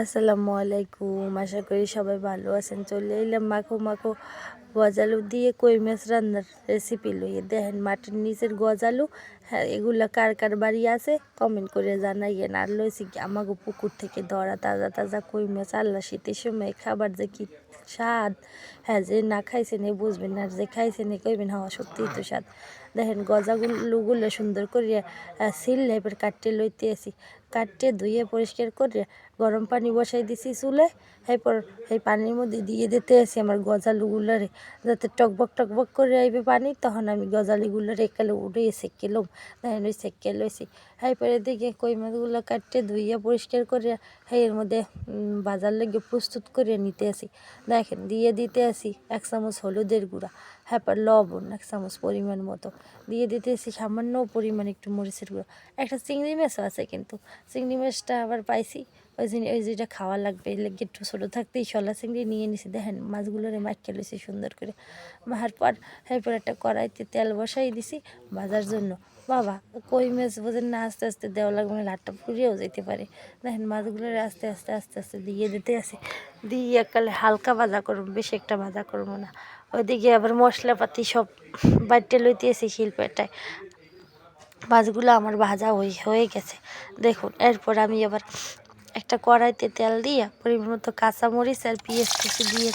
আসসালামু আলাইকুম। আশা করি সবাই ভালো আছেন। চলে এলাম মাখো মাখো গজালু দিয়ে কই মাছ রান্নার রেসিপি লইয়ে। দেখেন মাটির নিচের গজালু, হ্যাঁ এগুলা কার কার বাড়ি আছে কমেন্ট করে জানাইয়েন। আর লইছি কি আমাকে পুকুর থেকে ধরা তাজা তাজা কই মাছ। আল্লাহ শীতের সময় খাবার যে কি স্বাদ, হ্যাঁ যে না খাইছেন এ বুঝবেন, আর যে খাইছেন এ কইবেন হওয়া সত্যিই তো স্বাদ। দেখেন গজাগুলো সুন্দর করিয়া ছিলে এবার কাটতে লইতে আসি। কাটতে ধুয়ে পরিষ্কার করে গরম পানি বসাই দিছি চুলে। এরপর এই পানির মধ্যে দিয়ে দিতে আসি আমার গজালুগুলারে, যাতে টকবক টকবক করে আইবে পানি। তখন আমি গজালিগুলারে একালে উঠে সেঁকে লম। দেখেন ওই সেঁকে লইছি। এরপরে দিকে কই মাছগুলো কাটতে ধুইয়া পরিষ্কার করে এর মধ্যে বাজার লেগে প্রস্তুত করে নিতে আসি। দেখেন দিয়ে দিতে আসি 1 চামচ হলুদের গুঁড়া, এরপর লবণ 1 চামচ পরিমাণ মতো দিয়ে দিতে আসি, সামান্য পরিমাণ একটু মরিচের গুঁড়ো। একটা চিংড়ি মাছও আছে, কিন্তু চিংড়ি মাছটা আবার পাইছি ওই যেটা খাওয়া লাগবে, এর লেগে একটু ছোটো থাকতেই শলা চিংড়ি নিয়ে নিছি। দেখেন মাছগুলোরে মাখিয়ে লইছি সুন্দর করে। মাখার পর এরপর একটা কড়াইতে তেল বসাই দিছি ভাজার জন্য। বাবা কই মাছ বোঝেন না, আস্তে আস্তে দেওয়া লাগবে, মানে লাটটা পুড়িয়েও যেতে পারে। দেখেন মাছগুলোরে আস্তে আস্তে আস্তে আস্তে দিয়ে দিতে আসি। দিয়ে একালে হালকা ভাজা করবো, বেশি একটা ভাজা করবো না। ওইদিকে আবার মশলাপাতি সব বাইটে লইতে আসি শিলপাটায়। মাছগুলো আমার ভাজা হয়ে গেছে দেখুন। এরপর আমি আবার একটা কড়াইতে তেল দিয়ে পরিমাণ মতো কাঁচামরিচ আর পেঁয়াজ কুচি দিয়ে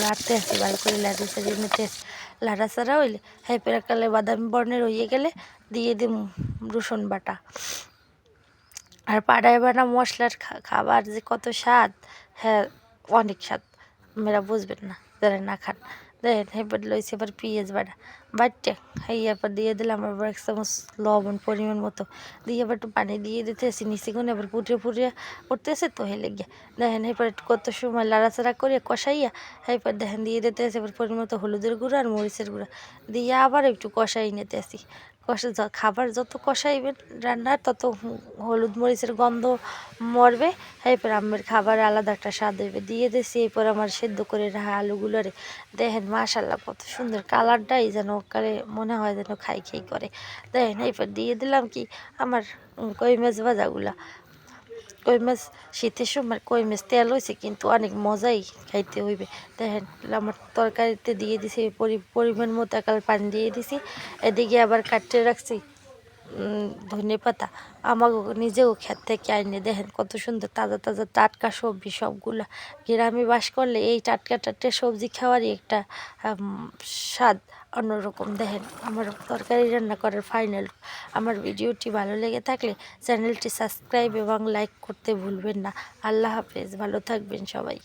লাড়তে আসি, ভালো করে লাড়ি চাড়িয়ে নিতে আসি। লাড়াচাড়া হইলে এরপর একালে বাদামি বর্ণের হয়ে গেলে দিয়ে দিই রসুন বাটা। আর পাড়ায় বাটা মশলার খাবার যে কত স্বাদ, হ্যাঁ অনেক স্বাদ, মেয়েরা বুঝবেন না যারা না খান। দেখেন এবার লইছি এবার পেঁয়াজ বাটতে এরপর দিয়ে দিলাম আবার 1 চামচ লবণ পরিমাণ মতো দিয়ে আবার একটু পানি দিয়ে দিতেছি নিচে গুনে, আবার ফুটিয়ে পড়তেছে তো হেলে গিয়ে। দেখেন এরপর একটু কত সময় লাড়াচাড়া করে কষাইয়া এরপর দেখেন দিয়ে দিতেছি এবার পরিমাণ মতো হলুদের গুঁড়া আর মরিচের গুঁড়া দিয়ে আবার একটু কষাই নিতেছি। খাবার যত কষাইবেন রান্নার তত হলুদ মরিচের গন্ধ মরবে, এরপর আমের খাবার আলাদা একটা স্বাদ হইবে। দিয়ে দিয়েছি এরপর আমার সেদ্ধ করে রাখা আলুগুলোরে। দেখেন মাশাল্লাহ কত সুন্দর কালারটাই যেন কালে মনে হয় যেন খাই খাই করে। দেখেন এরপর দিয়ে দিলাম কি আমার কই মাছ ভাজাগুলা। কই মাছ শীতের সময় কই মাছ তেল হয়েছে কিন্তু অনেক মজাই খাইতে হইবে। দেখেন আমার তরকারিতে দিয়ে দিছি পরিমাণ মতো একাল পানি দিয়ে দিছি। এদিকে আবার কাটতে রাখছি ধনে পাতা, আমাকে নিজেও ক্ষেত থেকে আইনে। দেখেন কত সুন্দর তাজা তাজা টাটকা সবজি সবগুলা। গ্রামে বাস করলে এই টাটকা টাটকা সবজি খাওয়ারই একটা স্বাদ অন্যরকম। দেখেন আমার তরকারি রান্না করার ফাইনাল। আমার ভিডিওটি ভালো লেগে থাকলে চ্যানেলটি সাবস্ক্রাইব এবং লাইক করতে ভুলবেন না। আল্লাহ হাফেজ, ভালো থাকবেন সবাই।